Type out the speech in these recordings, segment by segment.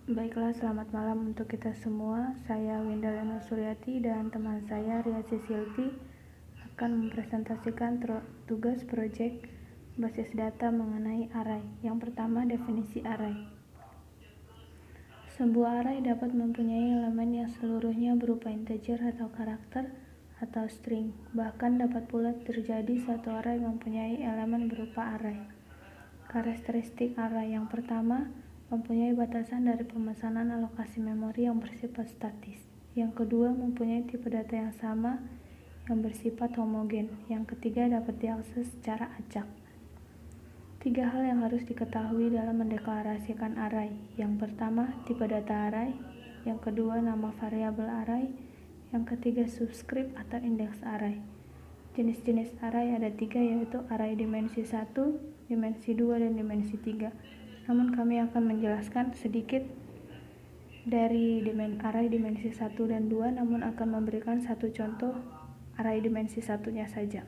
Baiklah, selamat malam untuk kita semua. Saya Winda Lena Suryati dan teman saya Riasi Silvi akan mempresentasikan tugas proyek basis data mengenai array. Yang pertama, definisi array. Sebuah array dapat mempunyai elemen yang seluruhnya berupa integer atau karakter atau string. Bahkan dapat pula terjadi satu array mempunyai elemen berupa array. Karakteristik array yang pertama, mempunyai batasan dari pemesanan alokasi memori yang bersifat statis. Yang kedua, mempunyai tipe data yang sama yang bersifat homogen. Yang ketiga, dapat diakses secara acak. 3 hal yang harus diketahui dalam mendeklarasikan array. Yang pertama, tipe data array. Yang kedua, nama variabel array. Yang ketiga, subscript atau indeks array. Jenis-jenis array ada 3, yaitu array dimensi 1, dimensi 2, dan dimensi 3. Namun kami akan menjelaskan sedikit dari array dimensi 1 dan 2, namun akan memberikan satu contoh array dimensi 1-nya saja.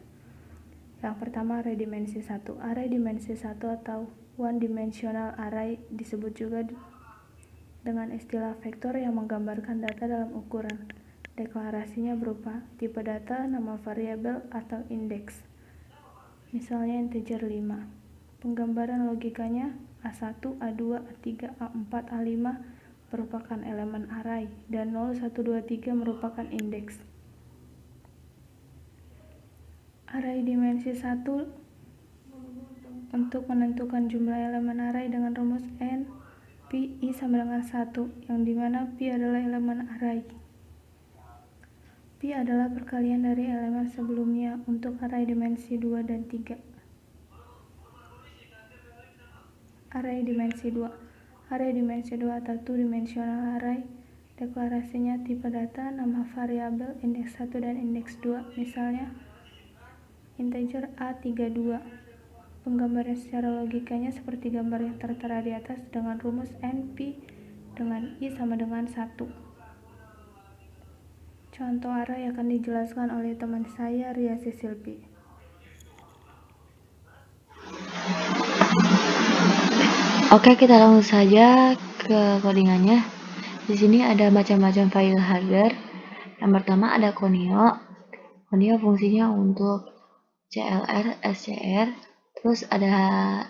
Yang pertama, array dimensi 1. Array dimensi 1 atau one dimensional array disebut juga dengan istilah vektor yang menggambarkan data dalam ukuran. Deklarasinya berupa tipe data, nama variabel, atau indeks. Misalnya integer 5. Penggambaran logikanya A1, A2, A3, A4, A5 merupakan elemen array dan 0, 1, 2, 3 merupakan indeks. Array dimensi 1 untuk menentukan jumlah elemen array dengan rumus n pi i sama dengan 1, yang dimana pi adalah elemen array. Pi adalah perkalian dari elemen sebelumnya untuk array dimensi 2 dan 3. Array dimensi 2. Array dimensi 2 atau two-dimensional array, deklarasinya tipe data, nama variabel, indeks 1 dan indeks 2. Misalnya integer A32. Penggambaran secara logikanya seperti gambar yang tertera di atas dengan rumus n pi dengan i sama dengan 1. Contoh array akan dijelaskan oleh teman saya Riasi Silvi. Oke, kita langsung saja ke codingannya. Di sini ada macam-macam file header. Yang pertama ada Conio. Conio fungsinya untuk CLR, SCR. Terus ada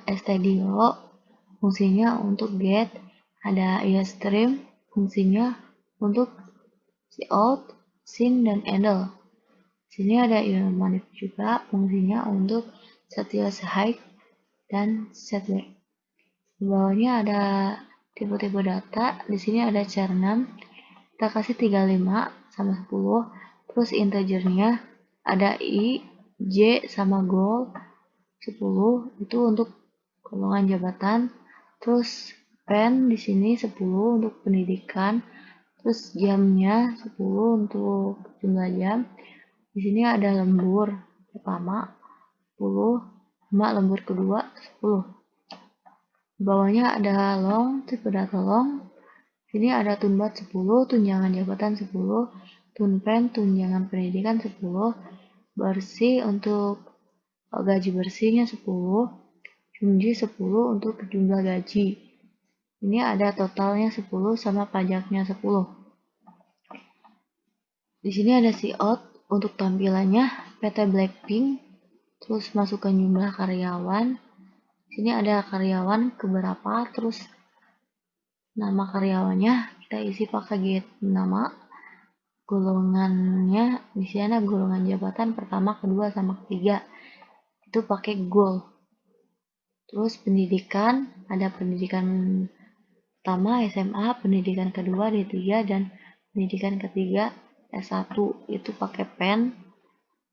stdio, fungsinya untuk get. Ada iostream, fungsinya untuk cout, syn, dan idle. Di sini ada manip juga, fungsinya untuk setHeight dan setback. Di bawahnya ada tipe-tipe data. Di sini ada char6. Kita kasih 35 sama 10. Terus integernya ada i, j sama goal 10. Itu untuk golongan jabatan. Terus pen di sini 10 untuk pendidikan. Terus jamnya 10 untuk jumlah jam. Di sini ada lembur pertama 10, sama lembur kedua 10. Di bawahnya ada long, tipe data long. Sini ada tunbat 10, tunjangan jabatan 10, tunpen, tunjangan pendidikan 10, bersih untuk gaji bersihnya 10, junji 10 untuk jumlah gaji. Ini ada totalnya 10 sama pajaknya 10. Di sini ada cout untuk tampilannya PT Blackpink, terus masukkan jumlah karyawan. Sini ada karyawan keberapa, terus nama karyawannya kita isi pakai get nama. Golongannya di sini ada golongan jabatan pertama, kedua, sama ketiga. Itu pakai goal. Terus pendidikan ada pendidikan pertama SMA, pendidikan kedua D3, dan pendidikan ketiga S1. Itu pakai pen.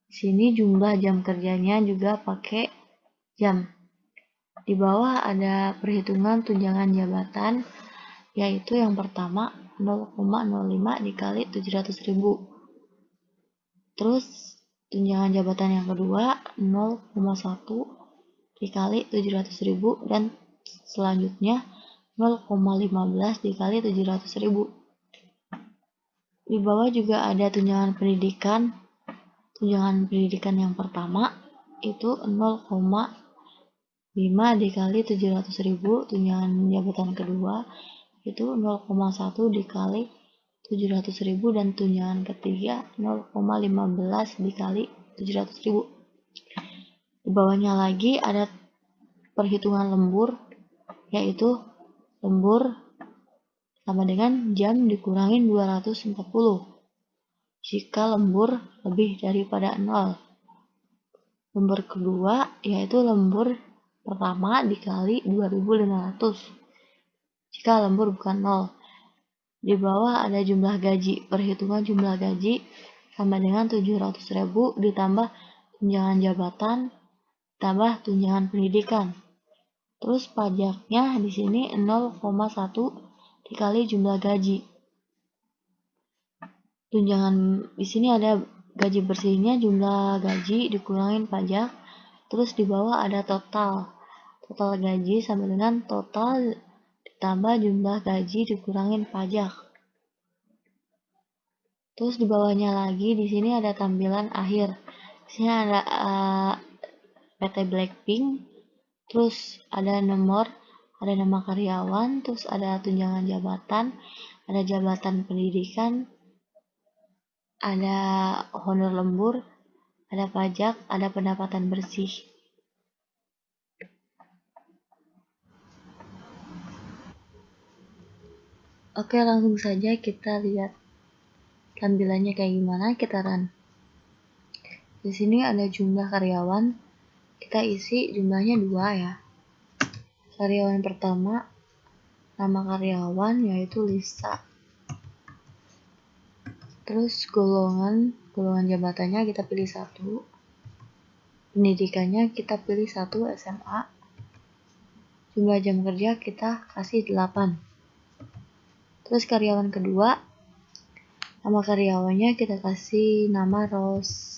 Di sini jumlah jam kerjanya juga pakai jam. Di bawah ada perhitungan tunjangan jabatan, yaitu yang pertama 0,05 dikali 700.000. Terus tunjangan jabatan yang kedua 0,1 dikali 700.000, dan selanjutnya 0,15 dikali 700.000. Di bawah juga ada tunjangan pendidikan. Tunjangan pendidikan yang pertama itu 0,5 dikali 700.000. Tunjangan jabatan kedua itu 0,1 dikali 700.000 dan tunjangan ketiga 0,15 dikali 700.000. Di bawahnya lagi ada perhitungan lembur, yaitu lembur sama dengan jam dikurangin 240 jika lembur lebih daripada 0. Lembur kedua yaitu lembur pertama dikali 2500 jika lembur bukan 0. Di bawah ada jumlah gaji. Perhitungan jumlah gaji sama dengan 700.000 ditambah tunjangan jabatan tambah tunjangan pendidikan. Terus pajaknya di sini 0,1 dikali jumlah gaji. Tunjangan di sini ada gaji bersihnya, jumlah gaji dikurangin pajak. Terus di bawah ada total. Total gaji sama dengan total ditambah jumlah gaji dikurangin pajak. Terus di bawahnya lagi di sini ada tampilan akhir. Di sini ada PT Blackpink, terus ada nomor, ada nama karyawan, terus ada tunjangan jabatan, ada jabatan pendidikan, ada honor lembur, ada pajak, ada pendapatan bersih. Oke, langsung saja kita lihat tampilannya kayak gimana. Kita run. Di sini ada jumlah karyawan. Kita isi jumlahnya 2 ya. Karyawan pertama, nama karyawan yaitu Lisa. Terus golongan jabatannya kita pilih 1. Pendidikannya kita pilih 1 SMA. Jumlah jam kerja kita kasih 8. Terus karyawan kedua, nama karyawannya kita kasih nama Rose.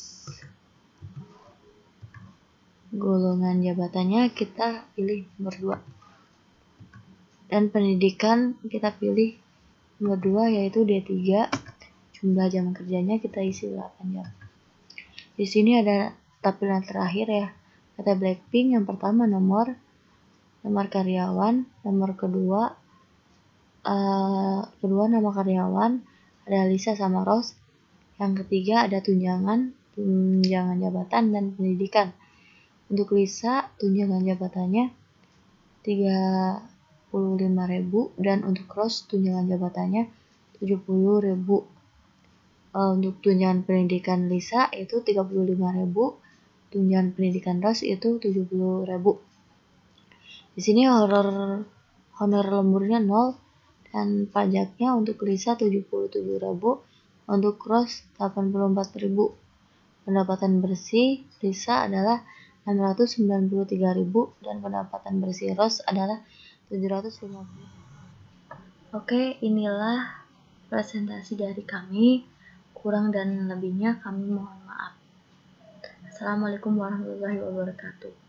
Golongan jabatannya kita pilih nomor 2. Dan pendidikan kita pilih nomor 2 yaitu D3. Jumlah jam kerjanya kita isi 8 jam. Di sini ada tampilan terakhir ya. Kata Blackpink yang pertama nomor karyawan, nomor kedua nama karyawan, ada Lisa sama Rose. Yang ketiga ada tunjangan jabatan dan pendidikan. Untuk Lisa tunjangan jabatannya 35.000 dan untuk Rose tunjangan jabatannya 70.000. Untuk tunjangan pendidikan Lisa itu 35.000, tunjangan pendidikan Rose itu 70.000. Di sini honor lemburnya 0 dan pajaknya untuk Lisa 77.000, untuk Rose 84.000. Pendapatan bersih Lisa adalah 693.000 dan pendapatan bersih Rose adalah 750. Oke, inilah presentasi dari kami. Kurang dan lebihnya kami mohon maaf. Assalamualaikum warahmatullahi wabarakatuh.